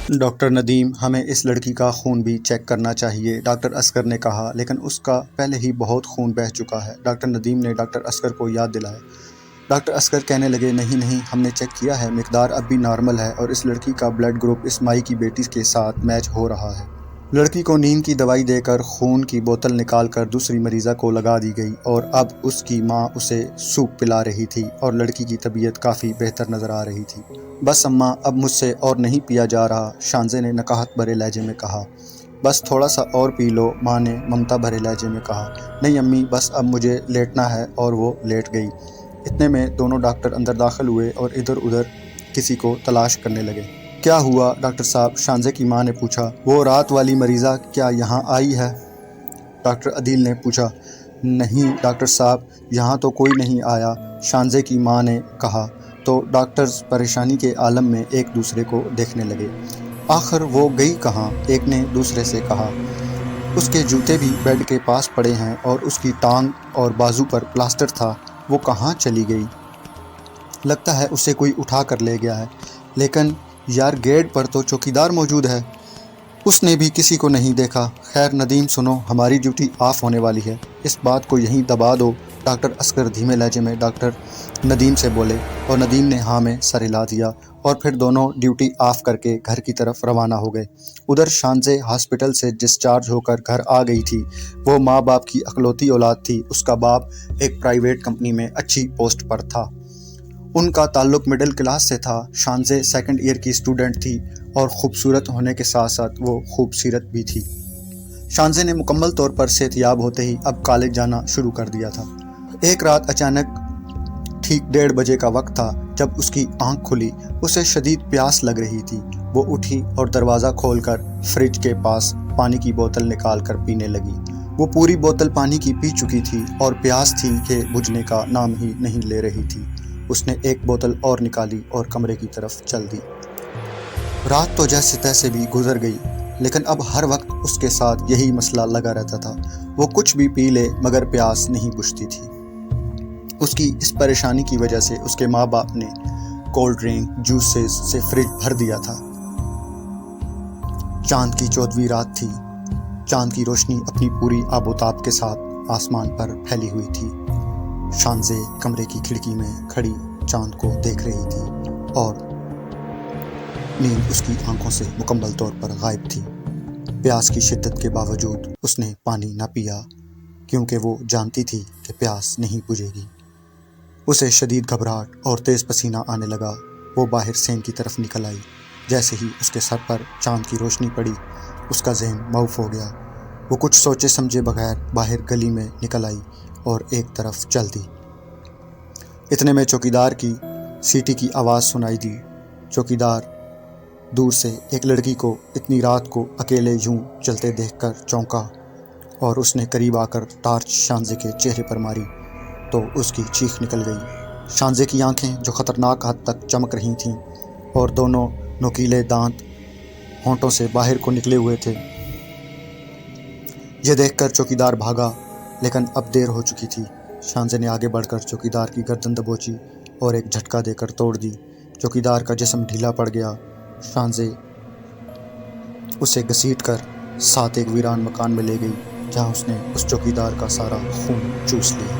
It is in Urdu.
ڈاکٹر ندیم، ہمیں اس لڑکی کا خون بھی چیک کرنا چاہیے، ڈاکٹر اصغر نے کہا، لیکن اس کا پہلے ہی بہت خون بہہ چکا ہے۔ ڈاکٹر ندیم نے ڈاکٹر اصغر کو یاد دلایا۔ ڈاکٹر اصغر کہنے لگے، نہیں نہیں، ہم نے چیک کیا ہے، مقدار اب بھی نارمل ہے اور اس لڑکی کا بلڈ گروپ اس مائی کی بیٹی کے ساتھ میچ ہو رہا ہے۔ لڑکی کو نیند کی دوائی دے کر خون کی بوتل نکال کر دوسری مریضہ کو لگا دی گئی اور اب اس کی ماں اسے سوپ پلا رہی تھی اور لڑکی کی طبیعت کافی بہتر نظر آ رہی تھی۔ بس اماں، اب مجھ سے اور نہیں پیا جا رہا، شانزے نے نکاہت بھرے لہجے میں کہا۔ بس تھوڑا سا اور پی لو، ماں نے ممتا بھرے لہجے میں کہا۔ نہیں امی، بس اب مجھے لیٹنا ہے، اور وہ لیٹ گئی۔ اتنے میں دونوں ڈاکٹر اندر داخل ہوئے اور ادھر ادھر کسی کو تلاش کرنے لگے۔ کیا ہوا ڈاکٹر صاحب؟ شانزے کی ماں نے پوچھا۔ وہ رات والی مریضہ کیا یہاں آئی ہے؟ ڈاکٹر عدیل نے پوچھا۔ نہیں ڈاکٹر صاحب، یہاں تو کوئی نہیں آیا، شانزے کی ماں نے کہا تو ڈاکٹرز پریشانی کے عالم میں ایک دوسرے کو دیکھنے لگے۔ آخر وہ گئی کہاں؟ ایک نے دوسرے سے کہا۔ اس کے جوتے بھی بیڈ کے پاس پڑے ہیں اور اس کی ٹانگ اور بازو پر پلاسٹر تھا، وہ کہاں چلی گئی؟ لگتا ہے اسے کوئی اٹھا کر لے گیا ہے، لیکن یار گیٹ پر تو چوکیدار موجود ہے، اس نے بھی کسی کو نہیں دیکھا۔ خیر ندیم سنو، ہماری ڈیوٹی آف ہونے والی ہے، اس بات کو یہیں دبا دو۔ ڈاکٹر اصغر دھیمے لہجے میں ڈاکٹر ندیم سے بولے اور ندیم نے ہاں میں سر ہلا دیا اور پھر دونوں ڈیوٹی آف کر کے گھر کی طرف روانہ ہو گئے۔ ادھر شانزے ہاسپٹل سے ڈسچارج ہو کر گھر آ گئی تھی۔ وہ ماں باپ کی اکلوتی اولاد تھی، اس کا باپ ایک پرائیویٹ کمپنی میں اچھی پوسٹ پر تھا۔ ان کا تعلق مڈل کلاس سے تھا۔ شانزے سیکنڈ ایئر کی اسٹوڈنٹ تھی اور خوبصورت ہونے کے ساتھ ساتھ وہ خوبصیرت بھی تھی۔ شانزے نے مکمل طور پر صحت یاب ہوتے ہی اب کالج جانا شروع کر دیا تھا۔ ایک رات اچانک ٹھیک 1:30 بجے کا وقت تھا جب اس کی آنکھ کھلی۔ اسے شدید پیاس لگ رہی تھی۔ وہ اٹھی اور دروازہ کھول کر فریج کے پاس پانی کی بوتل نکال کر پینے لگی۔ وہ پوری بوتل پانی کی پی چکی تھی اور پیاس تھی کہ بجھنے کا نام ہی نہیں لے رہی تھی۔ اس نے ایک بوتل اور نکالی اور کمرے کی طرف چل دی۔ رات تو جیسے تیسے بھی گزر گئی، لیکن اب ہر وقت اس کے ساتھ یہی مسئلہ لگا رہتا تھا، وہ کچھ بھی پی لے مگر پیاس نہیں بجھتی تھی۔ اس کی اس پریشانی کی وجہ سے اس کے ماں باپ نے کولڈ ڈرنک، جوسز سے فریج بھر دیا تھا۔ چاند کی 14ویں رات تھی۔ چاند کی روشنی اپنی پوری آب و تاب کے ساتھ آسمان پر پھیلی ہوئی تھی۔ شانزے کمرے کی کھڑکی میں کھڑی چاند کو دیکھ رہی تھی اور نیند اس کی آنکھوں سے مکمل طور پر غائب تھی۔ پیاس کی شدت کے باوجود اس نے پانی نہ پیا، کیونکہ وہ جانتی تھی کہ پیاس نہیں بجھے گی۔ اسے شدید گھبراہٹ اور تیز پسینہ آنے لگا۔ وہ باہر سین کی طرف نکل آئی۔ جیسے ہی اس کے سر پر چاند کی روشنی پڑی، اس کا ذہن معاف ہو گیا۔ وہ کچھ سوچے سمجھے بغیر باہر گلی میں نکل آئی اور ایک طرف چل دی۔ اتنے میں چوکیدار کی سیٹی کی آواز سنائی دی۔ چوکیدار دور سے ایک لڑکی کو اتنی رات کو اکیلے یوں چلتے دیکھ کر چونکا اور اس نے قریب آ کر ٹارچ شانزے کے چہرے پر ماری تو اس کی چیخ نکل گئی۔ شانزے کی آنکھیں جو خطرناک حد تک چمک رہی تھیں اور دونوں نوکیلے دانت ہونٹوں سے باہر کو نکلے ہوئے تھے۔ یہ دیکھ کر چوکیدار بھاگا، لیکن اب دیر ہو چکی تھی۔ شانزے نے آگے بڑھ کر چوکیدار کی گردن دبوچی اور ایک جھٹکا دے کر توڑ دی۔ چوکیدار کا جسم ڈھیلا پڑ گیا۔ شانزے اسے گھسیٹ کر ساتھ ایک ویران مکان میں لے گئی، جہاں اس نے اس چوکیدار کا سارا خون چوس لیا۔